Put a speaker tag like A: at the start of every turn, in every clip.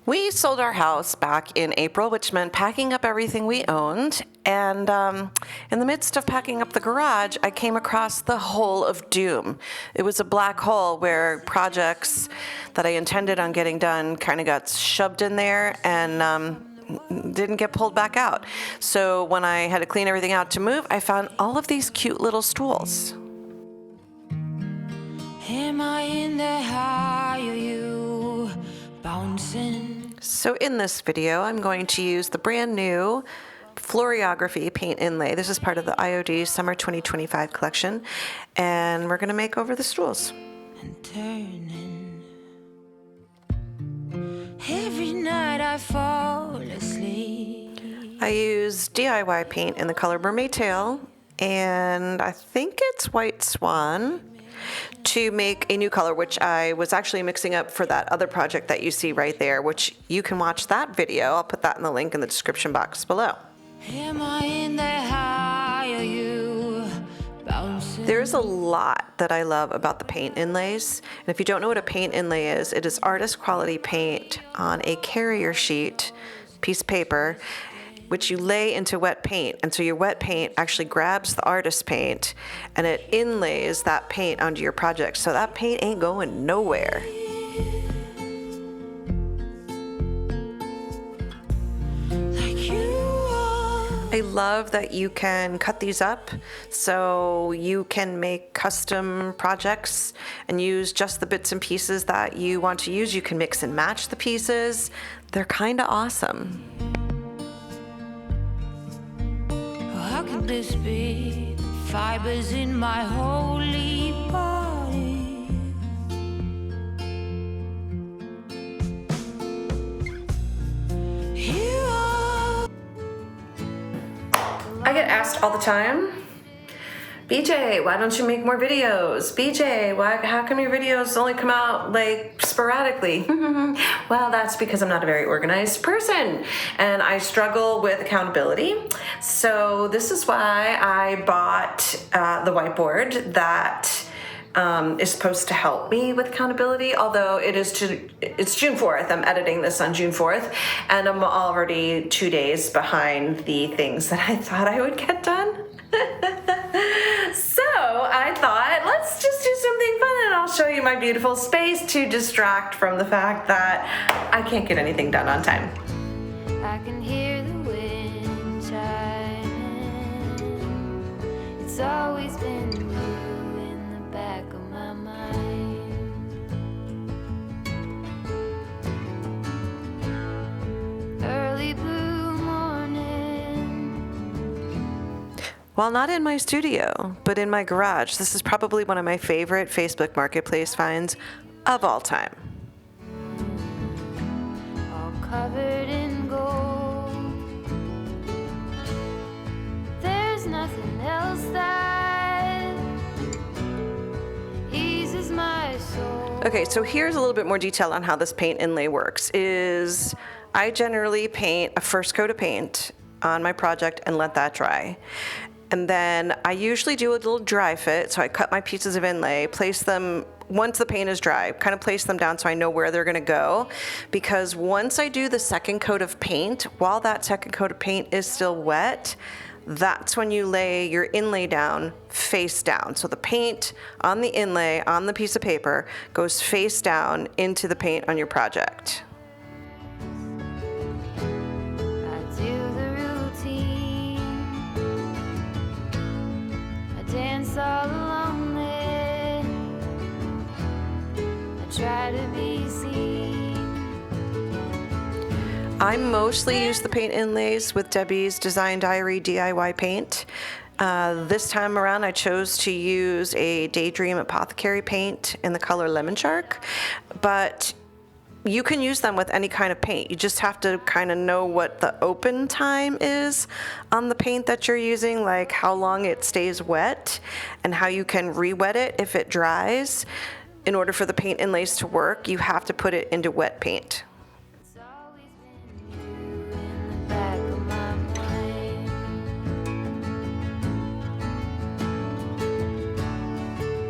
A: We sold our house back in April, which meant packing up everything we owned. And in the midst of packing up the garage, I came across the hole of doom. It was a black hole where projects that I intended on getting done kind of got shoved in there and didn't get pulled back out. So when I had to clean everything out to move, I found all of these cute little stools.
B: Am I in the high, are you bouncing?
A: So in this video, I'm going to use the brand new Floriography paint inlay. This is part of the IOD Summer 2025 collection, and we're going to make over the stools.
B: And turning. Every night I fall asleep.
A: I use DIY paint in the color Mermaid Tail, and I think it's White Swan, to make a new color, which I was actually mixing up for that other project that you see right there, which you can watch that video. I'll put that in the link in the description box below.
B: Am I in the high, are you bouncing?
A: There's a lot that I love about the paint inlays. And if you don't know what a paint inlay is, it is artist quality paint on a carrier sheet piece of paper, which you lay into wet paint. And so your wet paint actually grabs the artist paint and it inlays that paint onto your project. So that paint ain't going nowhere. I love that you can cut these up so you can make custom projects and use just the bits and pieces that you want to use. You can mix and match the pieces. They're kind of awesome.
B: How can this be? Fibers in my holy body. You are.
A: I get asked all the time, BJ, why don't you make more videos? BJ, how come your videos only come out like sporadically? Well, that's because I'm not a very organized person and I struggle with accountability. So this is why I bought the whiteboard that is supposed to help me with accountability, although it's June 4th. I'm editing this on June 4th, and I'm already 2 days behind the things that I thought I would get done. So I thought, let's just do something fun, and I'll show you my beautiful space to distract from the fact that I can't get anything done on time.
B: I can hear the wind chiming. It's always been you in the back of my mind. Early blue morning.
A: While not in my studio, but in my garage, this is probably one of my favorite Facebook Marketplace finds of all time.
B: All covered in gold. There's nothing else that eases my soul.
A: Okay, so here's a little bit more detail on how this paint inlay works. I generally paint a first coat of paint on my project and let that dry. And then I usually do a little dry fit, so I cut my pieces of inlay, place them, once the paint is dry, kind of place them down so I know where they're gonna go. Because once I do the second coat of paint, while that second coat of paint is still wet, that's when you lay your inlay down face down. So the paint on the inlay, on the piece of paper, goes face down into the paint on your project.
B: I do the routine. I dance all along there. I try to be seen.
A: I mostly use the paint inlays with Debbie's Design Diary DIY paint. This time around, I chose to use a Daydream Apothecary paint in the color Lemon Shark, but you can use them with any kind of paint. You just have to kind of know what the open time is on the paint that you're using, like how long it stays wet and how you can re-wet it if it dries. In order for the paint inlays to work, you have to put it into wet paint.
B: It's always been you in the back of my mind.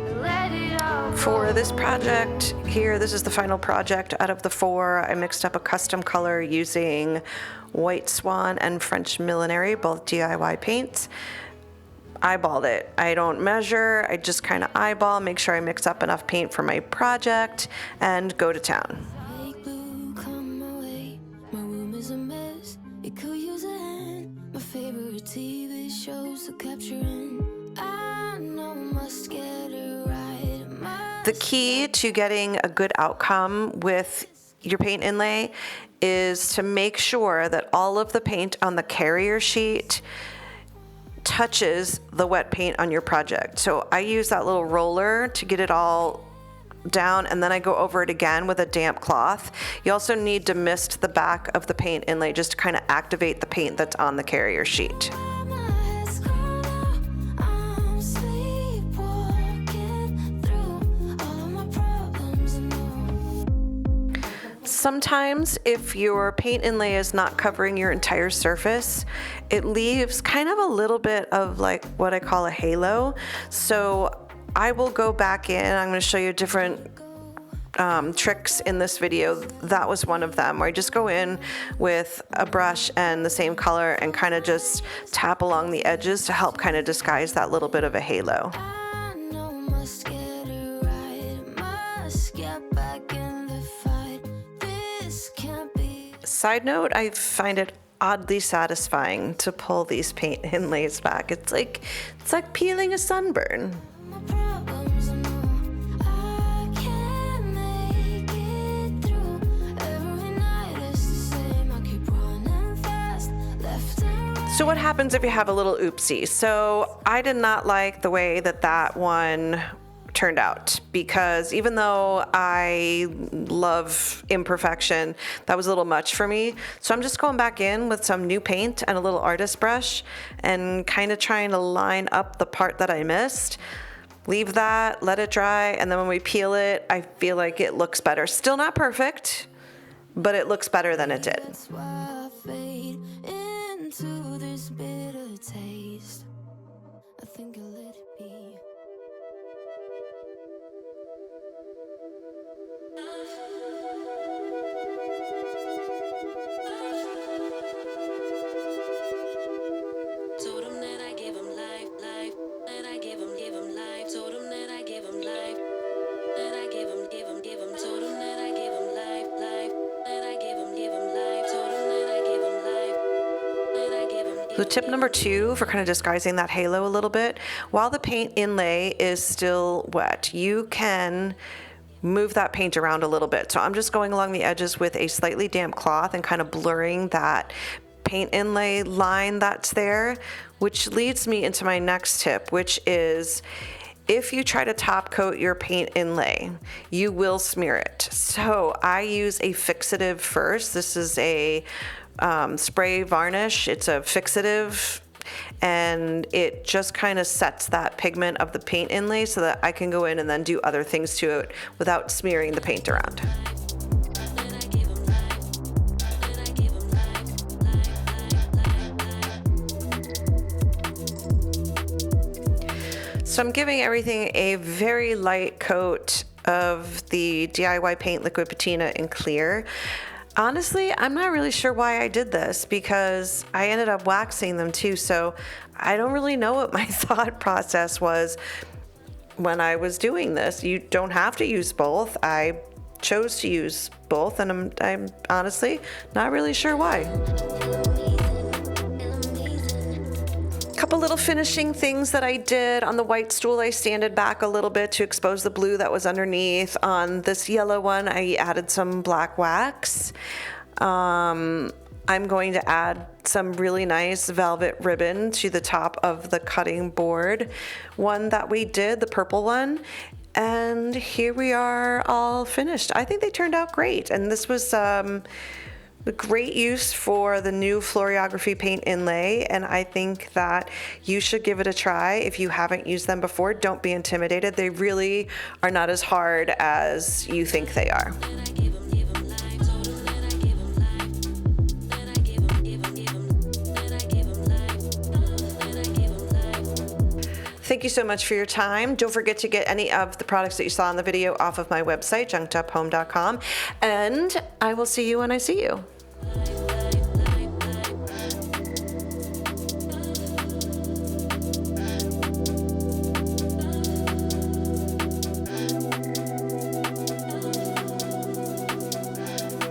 B: I let it all
A: For For this project here, this is the final project out of the 4. I mixed up a custom color using White Swan and French Millinery, both DIY paints. Eyeballed it. I don't measure, I just kind of eyeball, make sure I mix up enough paint for my project, and go to town.
B: Fake blue, come my way. My room is a mess. It could use a hand. My favorite TV shows to capture in. I know must get it right.
A: The key to getting a good outcome with your paint inlay is to make sure that all of the paint on the carrier sheet touches the wet paint on your project. So I use that little roller to get it all down, and then I go over it again with a damp cloth. You also need to mist the back of the paint inlay just to kind of activate the paint that's on the carrier sheet. Sometimes if your paint inlay is not covering your entire surface, it leaves kind of a little bit of like what I call a halo. So I will go back in, I'm going to show you different tricks in this video. That was one of them, where I just go in with a brush and the same color and kind of just tap along the edges to help kind of disguise that little bit of a halo. Side note, I find it oddly satisfying to pull these paint inlays back. It's like peeling a sunburn. So what happens if you have a little oopsie? So I did not like the way that one turned out, because even though I love imperfection, that was a little much for me. So I'm just going back in with some new paint and a little artist brush and kind of trying to line up the part that I missed. Leave that, let it dry, and then when we peel it, I feel like it looks better. Still not perfect, but it looks better than it did.
B: That's why I fade into this bitter taste. I think I'll let it be.
C: Told him that I give him life, that I give him life. Told him that I give him life, that I give him. Told him that I give him life, that I give him life. Told him that I give him life, that I give him.
A: So tip number 2 for kind of disguising that halo a little bit, while the paint inlay is still wet, you can move that paint around a little bit. So I'm just going along the edges with a slightly damp cloth and kind of blurring that paint inlay line that's there, which leads me into my next tip, which is if you try to top coat your paint inlay, you will smear it. So I use a fixative first. This is a spray varnish. It's a fixative, and it just kind of sets that pigment of the paint inlay so that I can go in and then do other things to it without smearing the paint around. So I'm giving everything a very light coat of the DIY paint liquid patina in clear. Honestly, I'm not really sure why I did this, because I ended up waxing them too, so I don't really know what my thought process was when I was doing this. You don't have to use both. I chose to use both, and I'm honestly not really sure why. Couple little finishing things that I did on the white stool. I sanded back a little bit to expose the blue that was underneath. On this yellow one, I added some black wax. I'm going to add some really nice velvet ribbon to the top of the cutting board one that we did, the purple one. And here we are all finished. I think they turned out great. And this was a great use for the new Floriography paint inlay, and I think that you should give it a try. If you haven't used them before, don't be intimidated. They really are not as hard as you think they are. Thank Thank you so much for your time. Don't forget to get any of the products that you saw in the video off of my website, junkduphome.com. And I will see you when I see you.